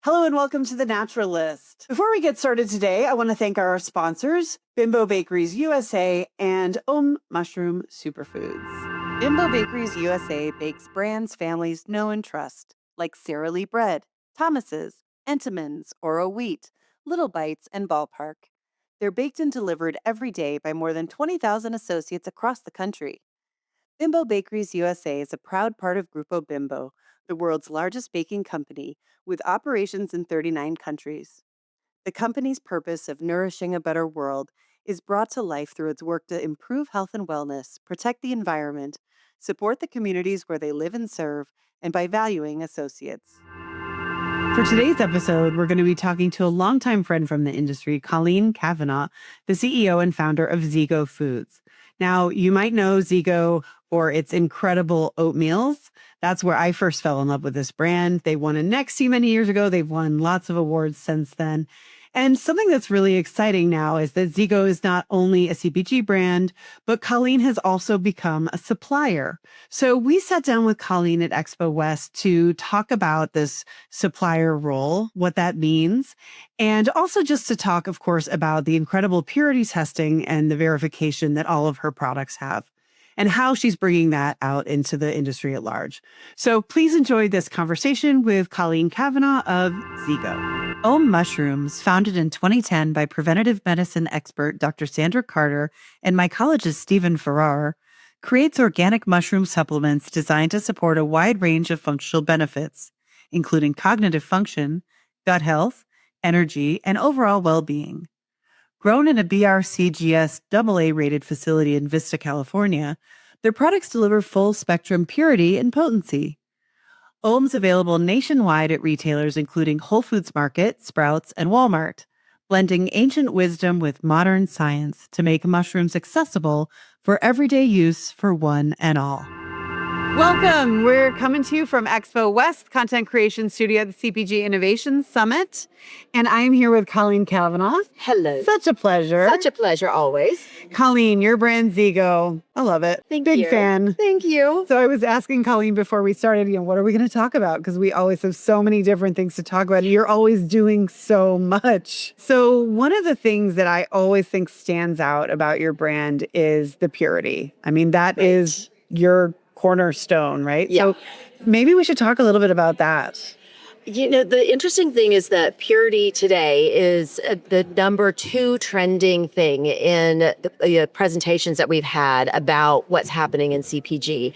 Hello and welcome to The Naturalist. Before we get started today, I want to thank our sponsors, Bimbo Bakeries USA and Mushroom Superfoods. Bimbo Bakeries USA bakes brands families know and trust, like Sara Lee Bread, Thomas's, Entenmann's, Oro Wheat, Little Bites, and Ballpark. They're baked and delivered every day by more than 20,000 associates across the country. Bimbo Bakeries USA is a proud part of Grupo Bimbo, the world's largest baking company, with operations in 39 countries. The company's purpose of nourishing a better world is brought to life through its work to improve health and wellness, protect the environment, support the communities where they live and serve, and by valuing associates. For today's episode, we're going to be talking to a longtime friend from the industry, Colleen Kavanagh, the CEO and founder of ZEGO Foods. Now, you might know ZEGO for its incredible oatmeals. That's where I first fell in love with this brand. They won a Nexty many years ago. They've won lots of awards since then. And something that's really exciting now is that ZEGO is not only a CPG brand, but Colleen has also become a supplier. So we sat down with Colleen at Expo West to talk about this supplier role, what that means, and also just to talk, of course, about the incredible purity testing and the verification that all of her products have, and how she's bringing that out into the industry at large. So please enjoy this conversation with Colleen Kavanagh of ZEGO. Mushrooms, founded in 2010 by preventative medicine expert Dr. Sandra Carter and mycologist Stephen Farrar, creates organic mushroom supplements designed to support a wide range of functional benefits, including cognitive function, gut health, energy, and overall well-being. Grown in a BRCGS AA-rated facility in Vista, California, their products deliver full-spectrum purity and potency. Ohm's available nationwide at retailers including Whole Foods Market, Sprouts, and Walmart, blending ancient wisdom with modern science to make mushrooms accessible for everyday use for one and all. Welcome. We're coming to you from Expo West, Content Creation Studio at the CPG Innovation Summit. And I'm here with Colleen Kavanagh. Hello. Such a pleasure. Such a pleasure, always. Colleen, your brand ZEGO. I love it. Thank Big you. fan. Thank you. So I was asking Colleen before we started, what are we going to talk about? Because we always have so many different things to talk about. You're always doing so much. So one of the things that I always think stands out about your brand is the purity. I mean, that is your cornerstone, right? Yeah. So maybe we should talk a little bit about that. You know, the interesting thing is that purity today is the number 2 trending thing in the presentations that we've had about what's happening in CPG.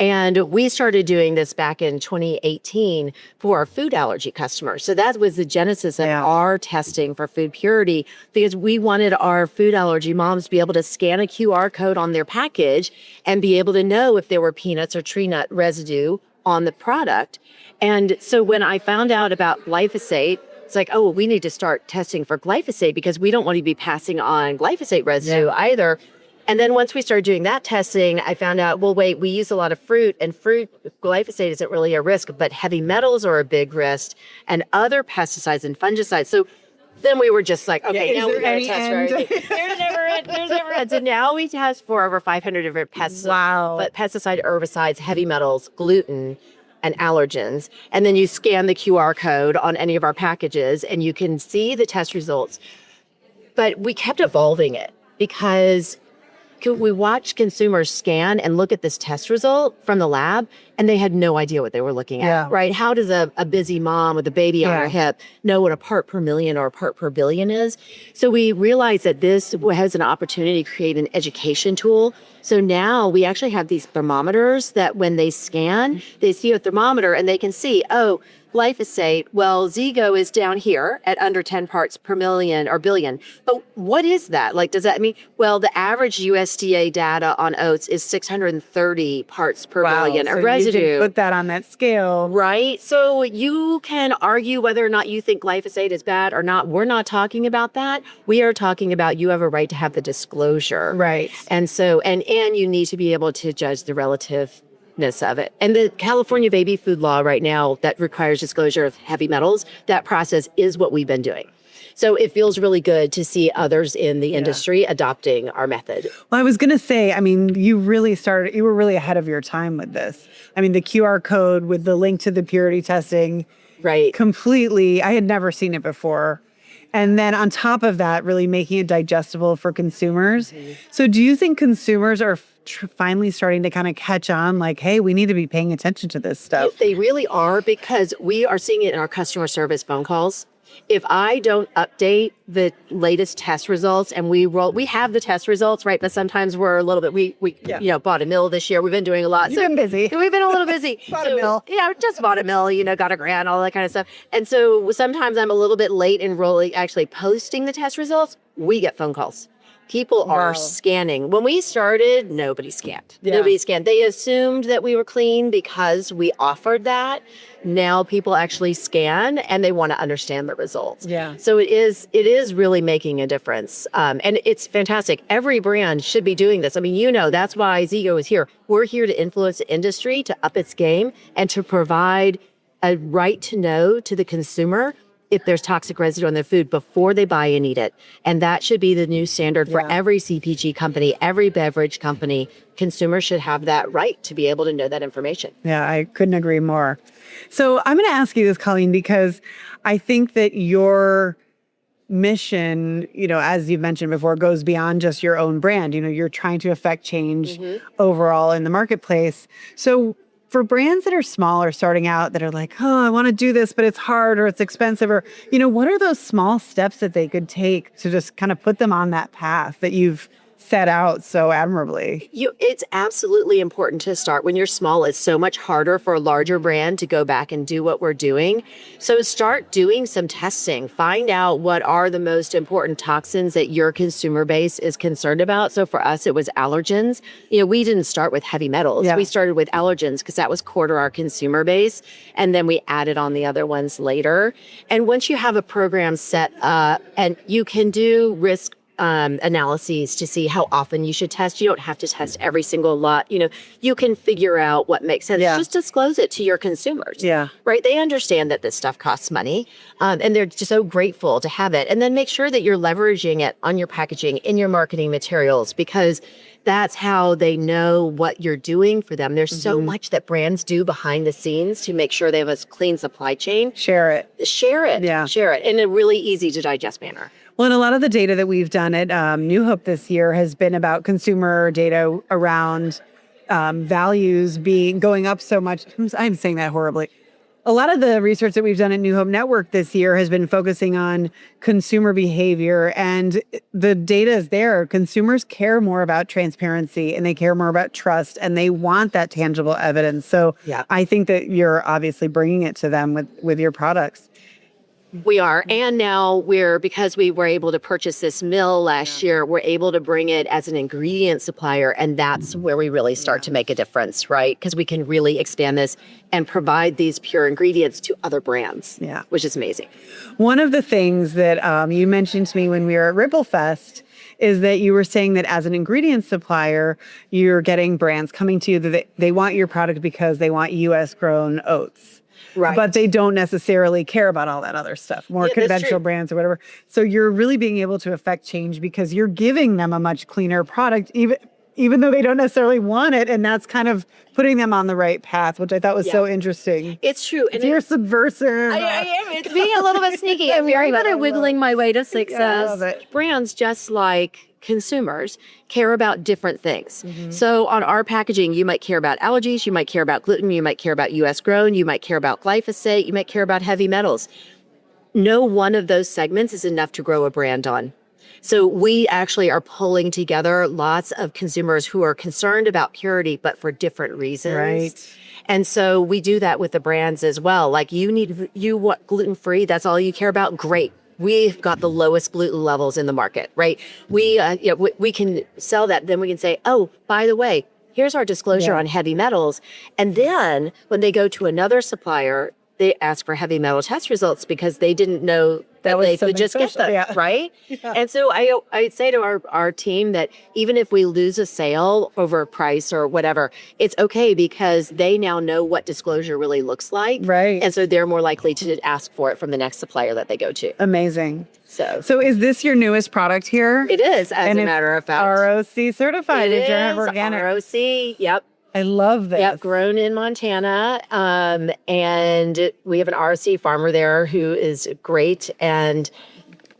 And we started doing this back in 2018 for our food allergy customers. So that was the genesis of our testing for food purity, because we wanted our food allergy moms to be able to scan a QR code on their package and be able to know if there were peanuts or tree nut residue on the product. And so when I found out about glyphosate, it's like, oh, well, we need to start testing for glyphosate because we don't want to be passing on glyphosate residue either. And then once we started doing that testing, I found out, well, wait, we use a lot of fruit, and glyphosate isn't really a risk, but heavy metals are a big risk, and other pesticides and fungicides. So then we were just like, okay, now we're going to test for everything. There's never end. So now we test for over 500 different pesticides, but pesticide, herbicides, heavy metals, gluten, and allergens. And then you scan the QR code on any of our packages and you can see the test results. But we kept evolving it because we watched consumers scan and look at this test result from the lab, and they had no idea what they were looking at, right? How does a busy mom with a baby on her hip know what a part per million or a part per billion is? So we realized that this has an opportunity to create an education tool. So now we actually have these thermometers that when they scan, they see a thermometer and they can see, oh, glyphosate, well, ZEGO is down here at under 10 parts per million or billion. But what is that? Like, does that mean, well, the average USDA data on oats is 630 parts per billion of residue. You can put that on that scale. Right. So you can argue whether or not you think glyphosate is bad or not. We're not talking about that. We are talking about you have a right to have the disclosure. Right. And so, and you need to be able to judge the relative of it. And the California baby food law right now that requires disclosure of heavy metals, that process is what we've been doing. So it feels really good to see others in the industry adopting our method. Well, I was going to say, I mean, you were really ahead of your time with this. I mean, the QR code with the link to the purity testing, Right. completely. I had never seen it before. And then on top of that, really making it digestible for consumers. So do you think consumers are finally starting to kind of catch on like, hey, we need to be paying attention to this stuff? They really are, because we are seeing it in our customer service phone calls. If I don't update the latest test results, and we have the test results, right? But sometimes we're a little bit, we bought a mill this year. We've been doing a lot. You've been busy. We've been a little busy. Bought a mill. Yeah, just bought a mill, got a grant, all that kind of stuff. And so sometimes I'm a little bit late in actually posting the test results. We get phone calls. People are scanning. When we started, nobody scanned. Yeah. Nobody scanned. They assumed that we were clean because we offered that. Now people actually scan, and they want to understand the results. Yeah. So it is really making a difference. And it's fantastic. Every brand should be doing this. I mean, that's why ZEGO is here. We're here to influence the industry to up its game and to provide a right to know to the consumer if there's toxic residue on their food before they buy and eat it. And that should be the new standard for every CPG company, every beverage company. Consumers should have that right to be able to know that information. Yeah, I couldn't agree more. So I'm going to ask you this, Colleen, because I think that your mission, as you've mentioned before, goes beyond just your own brand. You're trying to affect change overall in the marketplace. So for brands that are small or starting out that are like, oh, I want to do this, but it's hard or it's expensive, or, what are those small steps that they could take to just kind of put them on that path that you've set out so admirably? It's absolutely important to start when you're small. It's so much harder for a larger brand to go back and do what we're doing. So start doing some testing. Find out what are the most important toxins that your consumer base is concerned about. So for us, it was allergens. We didn't start with heavy metals. Yeah. We started with allergens because that was core to our consumer base. And then we added on the other ones later. And once you have a program set up, and you can do risk analyses to see how often you should test. You don't have to test every single lot. You can figure out what makes sense. Yeah. Just disclose it to your consumers. Yeah. Right? They understand that this stuff costs money, and they're just so grateful to have it. And then make sure that you're leveraging it on your packaging, in your marketing materials, because that's how they know what you're doing for them. There's so much that brands do behind the scenes to make sure they have a clean supply chain. Share it. Share it. Yeah. Share it in a really easy to digest manner. Well, and a lot of the data that we've done at New Hope this year has been about consumer data around values going up so much. I'm saying that horribly. A lot of the research that we've done at New Hope Network this year has been focusing on consumer behavior, and the data is there. Consumers care more about transparency, and they care more about trust, and they want that tangible evidence. So I think that you're obviously bringing it to them with your products. We are. And now because we were able to purchase this mill last year, we're able to bring it as an ingredient supplier. And that's where we really start to make a difference, right? Because we can really expand this and provide these pure ingredients to other brands, which is amazing. One of the things that you mentioned to me when we were at Ripple Fest is that you were saying that as an ingredient supplier, you're getting brands coming to you that they want your product because they want U.S. grown oats. Right. But they don't necessarily care about all that other stuff, more conventional brands or whatever. So you're really being able to affect change because you're giving them a much cleaner product, even though they don't necessarily want it. And that's kind of putting them on the right path, which I thought was so interesting. It's true. And you're subversive. I am. It's being a little bit sneaky. I'm very good at wiggling my way to success. Yeah, I love it. Brands, just like consumers, care about different things. So on our packaging, you might care about allergies, you might care about gluten, you might care about U.S. grown, you might care about glyphosate, you might care about heavy metals. No one of those segments is enough to grow a brand on. So we actually are pulling together lots of consumers who are concerned about purity, but for different reasons. Right. And so we do that with the brands as well. Like you want gluten-free, that's all you care about? Great. We've got the lowest gluten levels in the market, right? We can sell that. Then we can say, oh, by the way, here's our disclosure on heavy metals. And then when they go to another supplier, they ask for heavy metal test results because they didn't know that they could just get them, right? Yeah. And so I say to our team that even if we lose a sale over a price or whatever, it's okay because they now know what disclosure really looks like. Right. And so they're more likely to ask for it from the next supplier that they go to. Amazing. So is this your newest product here? It is, as a matter of fact. ROC certified. It is organic. ROC, yep. I love this. Yep, grown in Montana. And we have an ROC farmer there who is great. And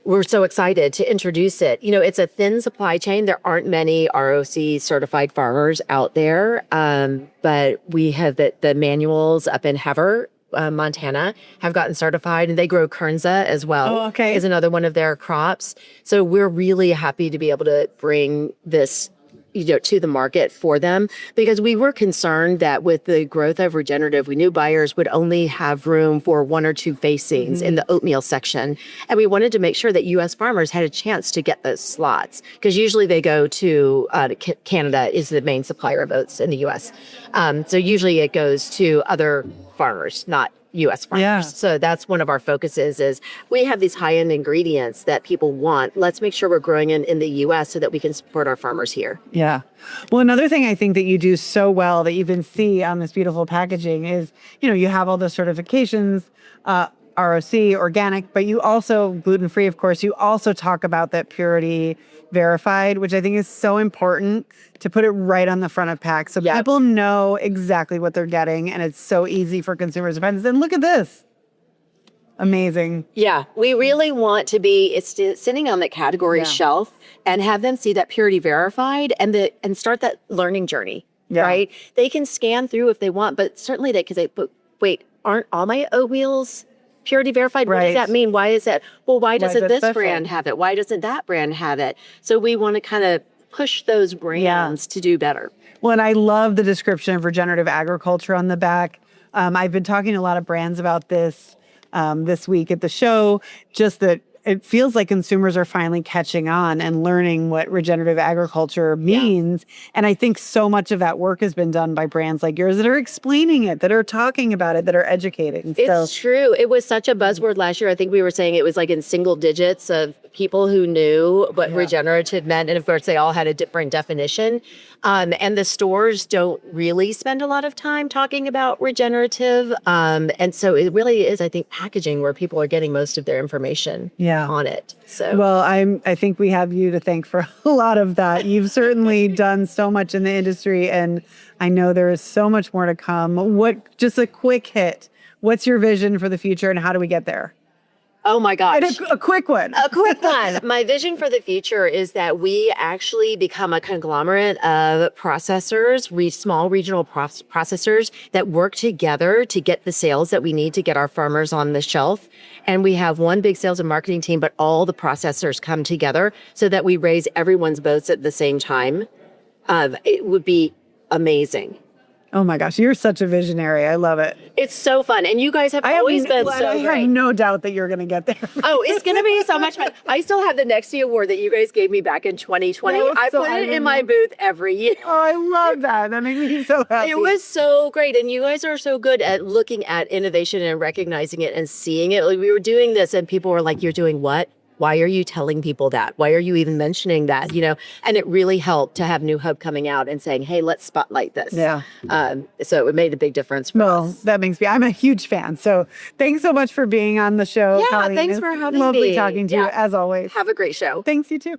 we're so excited to introduce it. You know, it's a thin supply chain. There aren't many ROC certified farmers out there. But we have the manuals up in Hever, Montana, have gotten certified, and they grow Kernza as well. Oh, okay. Is another one of their crops. So we're really happy to be able to bring this to the market for them, because we were concerned that with the growth of regenerative, we knew buyers would only have room for 1 or 2 facings in the oatmeal section. And we wanted to make sure that U.S. farmers had a chance to get those slots, because usually they go to Canada is the main supplier of oats in the U.S. So usually it goes to other farmers, not U.S. farmers. Yeah. So that's one of our focuses is we have these high-end ingredients that people want. Let's make sure we're growing in the U.S. so that we can support our farmers here. Yeah. Well, another thing I think that you do so well that you can see on this beautiful packaging is, you have all the certifications, ROC, organic, but you also, gluten-free, of course, you also talk about that purity verified, which I think is so important to put it right on the front of packs so people know exactly what they're getting, and it's so easy for consumers to find. And look at this. Amazing. Yeah, we really want to be sitting on the category shelf and have them see that purity verified and start that learning journey, right? They can scan through if they want, but certainly but wait, aren't all my oatmeals purity verified? What does that mean? Why is that? Well, why doesn't this brand have it? Why doesn't that brand have it? So we want to kind of push those brands to do better. Well, and I love the description of regenerative agriculture on the back. I've been talking to a lot of brands about this week at the show, just that it feels like consumers are finally catching on and learning what regenerative agriculture means. And I think so much of that work has been done by brands like yours that are explaining it, that are talking about it, that are educating. It's true. It was such a buzzword last year. I think we were saying it was like in single digits of people who knew what regenerative meant. And of course, they all had a different definition. And the stores don't really spend a lot of time talking about regenerative. And so it really is, I think, packaging where people are getting most of their information on it. So, well, I think we have you to thank for a lot of that. You've certainly done so much in the industry, and I know there is so much more to come. Just a quick hit. What's your vision for the future, and how do we get there? Oh my gosh. And a quick one. A quick one. My vision for the future is that we actually become a conglomerate of processors, small regional processors that work together to get the sales that we need to get our farmers on the shelf. And we have one big sales and marketing team, but all the processors come together so that we raise everyone's boats at the same time. It would be amazing. Oh my gosh, you're such a visionary. I love it. It's so fun. And you guys have always been so great. I have no doubt that you're going to get there. Oh, it's going to be so much fun. I still have the Nexty Award that you guys gave me back in 2020. I put it in my booth every year. Oh, I love that. That makes me so happy. It was so great. And you guys are so good at looking at innovation and recognizing it and seeing it. Like, we were doing this and people were like, you're doing what? Why are you telling people that? Why are you even mentioning that? And it really helped to have New Hope coming out and saying, hey, let's spotlight this. Yeah. So it made a big difference for us. That makes me, I'm a huge fan. So thanks so much for being on the show, Yeah, Colleen. thanks for having me. Lovely talking to you, as always. Have a great show. Thanks, you too.